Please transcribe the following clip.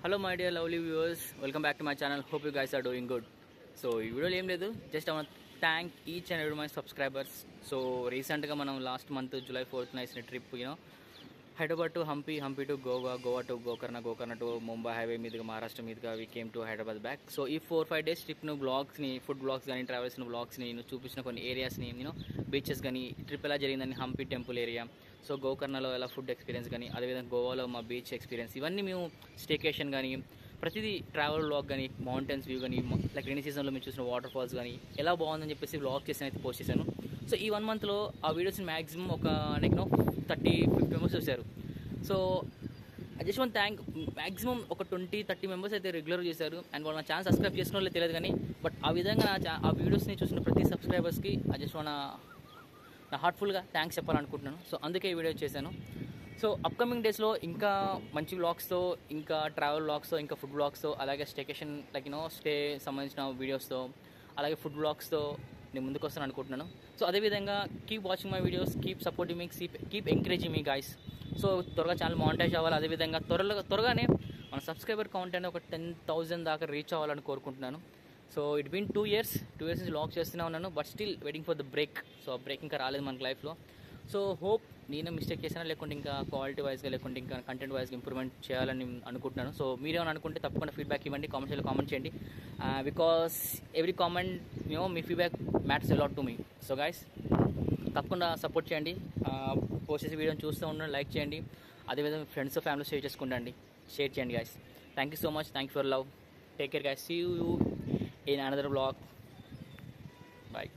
Hello my dear lovely viewers, welcome back to my channel. Hope you guys are doing good. So ఈ వీడియోలో ఏం లేదు, just I want thank each and every my subscribers. So రీసెంట్గా మనం last month July 4th వేసిన trip Hyderabad to Hampi to Goa to Gokarna to Mumbai highway మీదుగా మహారాష్ట్ర మీదుగా we came to Hyderabad back. So ఈ 4-5 డేస్ ట్రిప్ను బ్లాగ్స్ని, ఫుడ్ బ్లాగ్స్ కానీ, ట్రావెల్స్ని బ్లాగ్స్ని నేను చూపించిన కొన్ని ఏరియాస్ని, బీచెస్ కానీ, ట్రిప్ ఎలా జరిగిందని హంపి టెంపుల్ ఏరియా, సో గోకర్ణలో ఎలా ఫుడ్ ఎక్స్పీరియన్స్ కానీ, అదేవిధంగా గోవాలో మా బీచ్ ఎక్స్పీరియన్స్, ఇవన్నీ మేము స్టేకేషన్ కానీ, ప్రతిదీ ట్రావెల్ వ్లాగ్ కానీ, మౌంటైన్స్ వ్యూ కానీ, లైక్ రెయినీ సీజన్లో మీరు చూసిన వాటర్ ఫాల్స్ కానీ ఎలా బాగుందని చెప్పేసి వ్లాగ్ చేసి అయితే పోస్ట్ చేశాను. సో ఈ 1 మంత్లో ఆ వీడియోస్ని మ్యాక్సిమం ఒక 30-50 మెంబర్స్ చూశారు. So I just want thank maximum ఒక 20-30 మెంబర్స్ అయితే రెగ్యులర్ చేశారు. అండ్ వాళ్ళు నా ఛానల్ సబ్స్క్రైబ్ చేసిన వాళ్ళు తెలియదు కానీ, బట్ ఆ విధంగా ఆ వీడియోస్ని చూసిన ప్రతి సబ్స్క్రైబర్స్కి ఐ జస్ట్ వాంట్ నా హార్ట్ఫుల్గా థ్యాంక్స్ చెప్పాలనుకుంటున్నాను. సో అందుకే ఈ వీడియో చేశాను. సో అప్కమింగ్ డేస్లో ఇంకా మంచి వ్లాగ్స్తో, ఇంకా ట్రావెల్ వ్లాగ్స్తో, ఇంకా ఫుడ్ వ్లాగ్స్తో, అలాగే స్టేకేషన్ లైక్ స్టే సంబంధించిన వీడియోస్తో, అలాగే ఫుడ్ వ్లాగ్స్తో నేను ముందుకు వస్తాను అనుకుంటున్నాను. సో అదేవిధంగా keep watching my videos, keep supporting me, keep encouraging me guys. So త్వరగా ఛానల్ మానిటైజ్ అవ్వాలి. అదేవిధంగా త్వరగానే మన సబ్స్క్రైబర్ కౌంట్ అనేది ఒక 10,000 దాకా రీచ్ అవ్వాలని కోరుకుంటున్నాను. సో ఇట్ బీన్ 2 years నుంచి వ్లాగ్ చేస్తూనే ఉన్నాను, but still waiting for the break. So ఆ బ్రేక్ ఇంకా రాలేదు మనకి లైఫ్లో. సో హోప్ నేను మిస్టేక్ చేసినా, లేకుంటే ఇంకా క్వాలిటీ వైజ్గా, లేకుంటే ఇంకా కంటెంట్ వైజ్గా ఇంప్రూవ్మెంట్ చేయాలని అనుకుంటున్నాను. సో మీరేమని అనుకుంటే తప్పకుండా ఫీడ్బ్యాక్ ఇవ్వండి, కామెంట్స్లో కామెంట్ చేయండి. బికాస్ ఎవ్రీ కామెంట్ మీ feedback matters a lot to me. So guys తప్పకుండా సపోర్ట్ చేయండి, పోస్ట్ చేసే వీడియోని చూస్తూ ఉండండి, లైక్ చేయండి. అదేవిధంగా ఫ్రెండ్స్ ఫ్యామిలీ షేర్ చేయండి guys. Thank you so much, thank you for love. Take care guys, see you in another vlog. Bye.